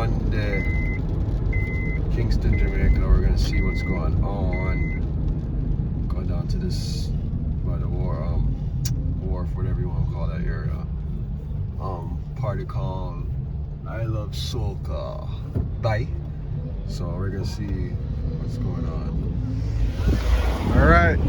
Monday, Kingston, Jamaica. We're gonna see what's going on. Going down to this by the wharf, whatever you want to call that area. Party called I Love Soca. Bye. So we're gonna see what's going on. All right.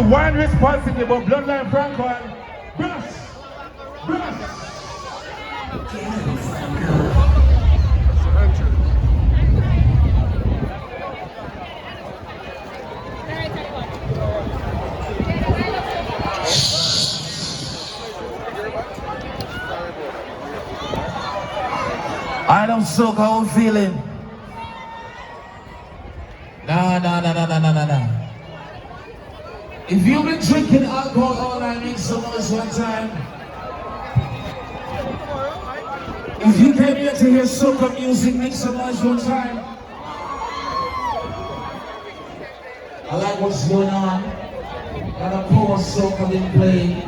Wine responsibly, but bloodline Franco and brush. I don't soak, how I'm feeling. Nah. If you've been drinking alcohol all night, make some noise one time. If you came here to hear soca music, make some noise one time. I like what's going on. Got a power soca been playing.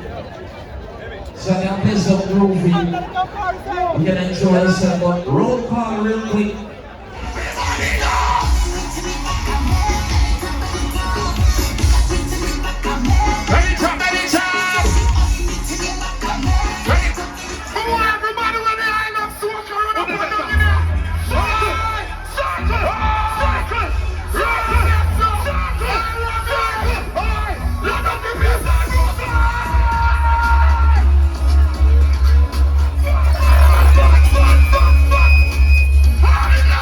So I'm gonna play some groovy. You can enjoy yourself, but roll call real quick. Hallelujah!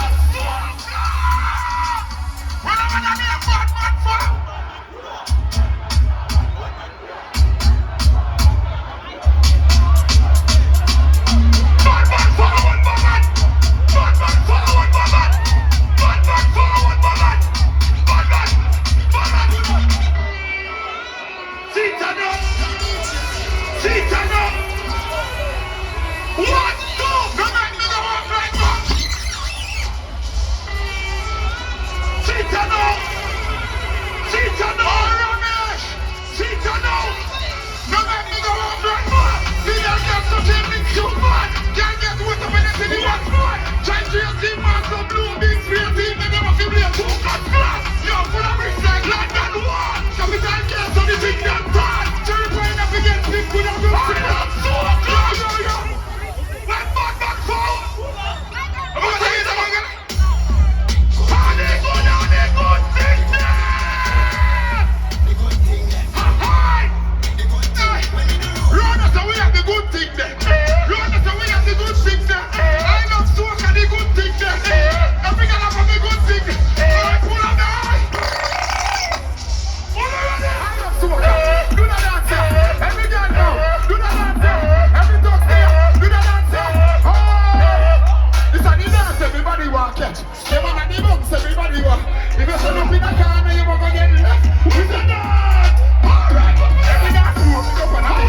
walk catch. They want to debunk everybody. If you turn up in a corner, you won't get left. We said that. Alright. Every dance we walk up and down.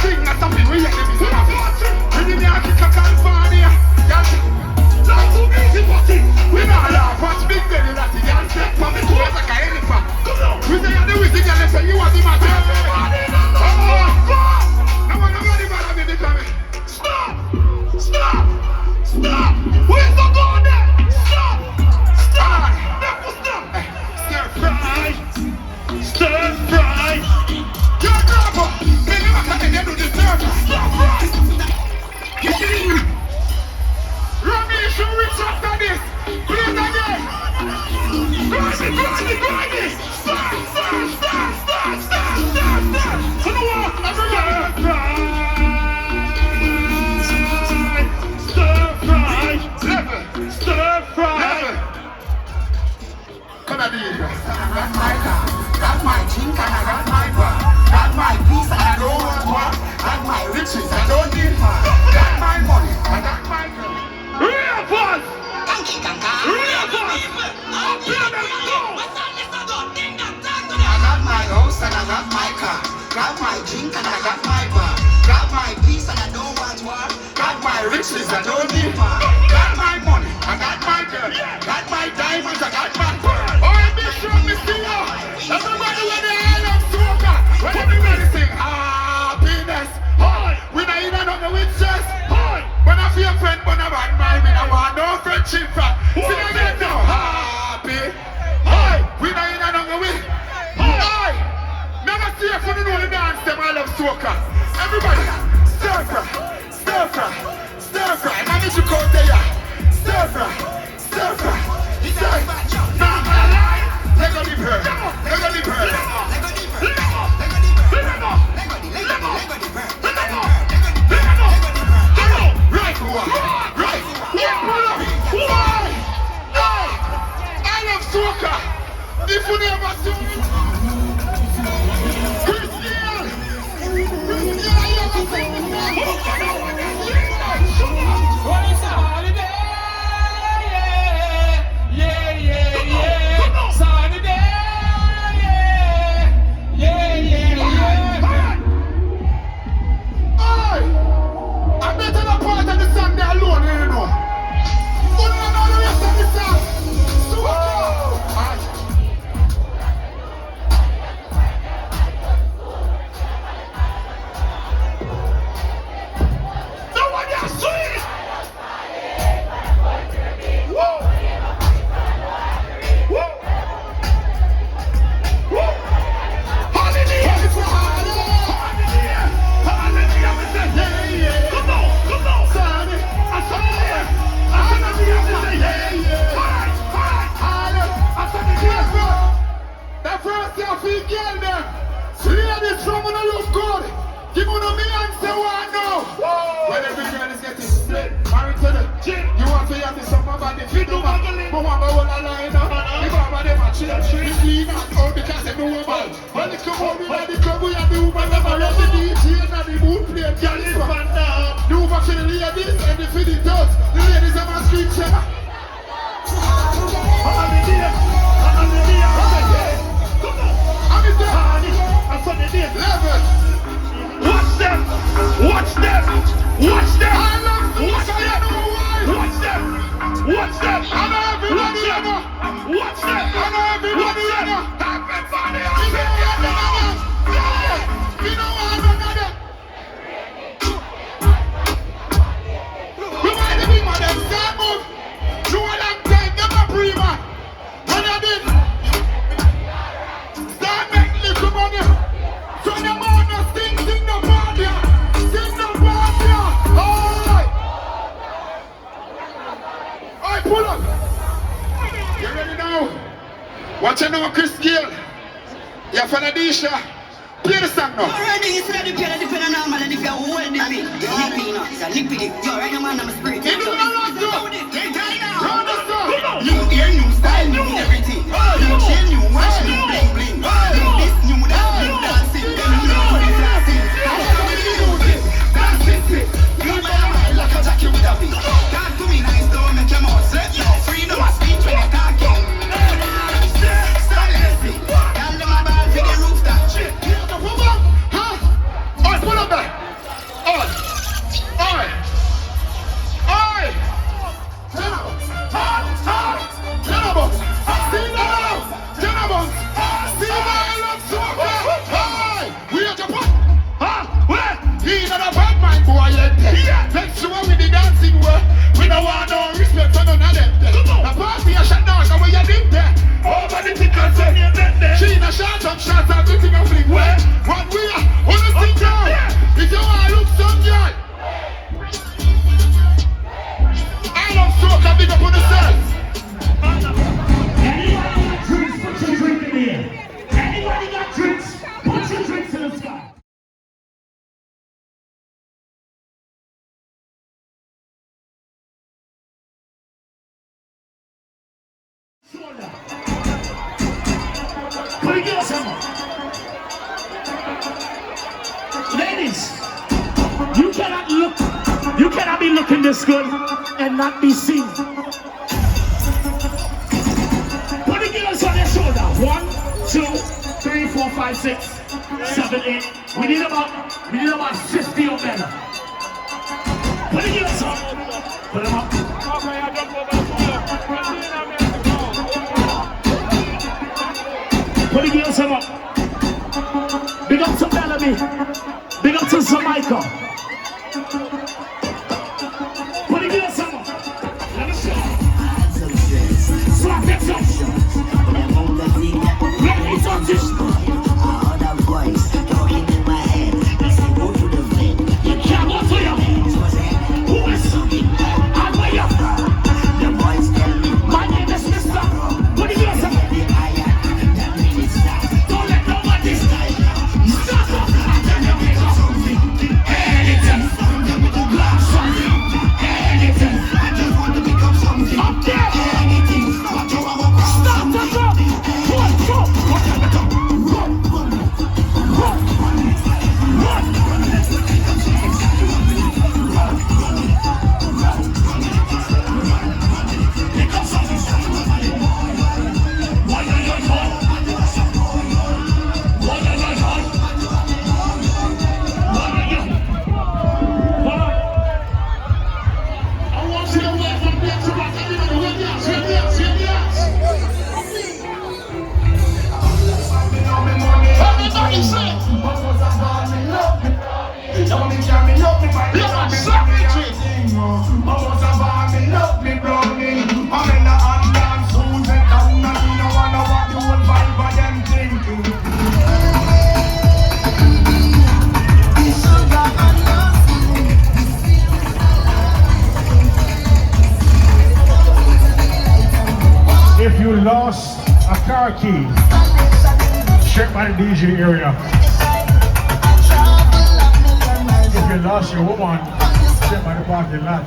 Thing that's something we have to be so happy. We didn't have to California. Not too easy, buddy. We not laugh. Watch big belly that the girl step from the toes like an elephant. We say you're the wizard, girl. They say you are the magic. Now when nobody bother me, they come in. Stop! Stop! Stop! Where's the gun there? Stop! Stop! Never stop! Stir fry! Stir fry! You're a grabber! They never come in, they do this stir fry! Stir fry! Rami, you should reach after this! Please again! Grind it! Grind it! Grind it! Start! Start! Start! Start! Start! Start! Start! To the wall! Everybody! Stir fry! Level! Stir fry! Level! Come on, that's my car. That's my drink and I got my bar. That's my peace and I don't want more. That's my riches, I don't need more. That's my money and that's my girl. Real fun! Real fun! I got my house and I got my car. Got my drink and I got my bar. Got my peace and I don't want war. Got my riches, I don't need more. Got my money, I got my girl. Got my diamonds, I got my pearl. Oh, I be sure me see you. Everybody with the Love Soca. When everybody sing happiness. We not in another with stress. When I feel a friend, but I want my me, I want no friendship. Sing again now. Happy. We not in another with. Never see if you know the dance, them I Love Soca. Everybody, stir fry, stir fry, stir fry. Manage to come there. Stir fry, stir fry, stir fry. Now I'm alive. Let go leave her. Let go leave her. Let go leave her. Let go leave her. Right, right. Why? I Love Soca. If you never see it. What is a holiday? Yeah, yeah, yeah. It's a holiday. Yeah, yeah, yeah. I'm better than part of the Sunday alone, you know. But I know the rest of the song. Watch out now, Chris Gill. You're from Adisha. Play the song now. Already, it's ready to play the piano normal and if you're holding the beat, you're lipping up, you're lipping it. You're right now, man, I'm a spirit. You do not want to. Round the song. New ear, new style, new everything. New chain, new watch, new bling bling. New this, new that, new dancing. Then new dancing. Dancing. You know, like a jacket with a beat. Can't do me nice, don't make your mouth slip. summer. Ladies, you cannot be looking this good and not be seen. Put the girls on their shoulder. 1, 2, 3, 4, 5, 6, 7, 8. We need about 50 or better. Put the girls on. Put them up. Put the girls up. Big up to Bellamy. Big up to Jamaica. Put the girls up. Let me show. Swap it up. Let me touch it. You can't go to your. Who is? And where you? My name is Mr. Put the girls up. Don't let nobody stop up. Anything. Anything. Up there. Stop the drum. Run. If you lost a car key, check by the DJ area. If you lost your woman, check by the parking lot.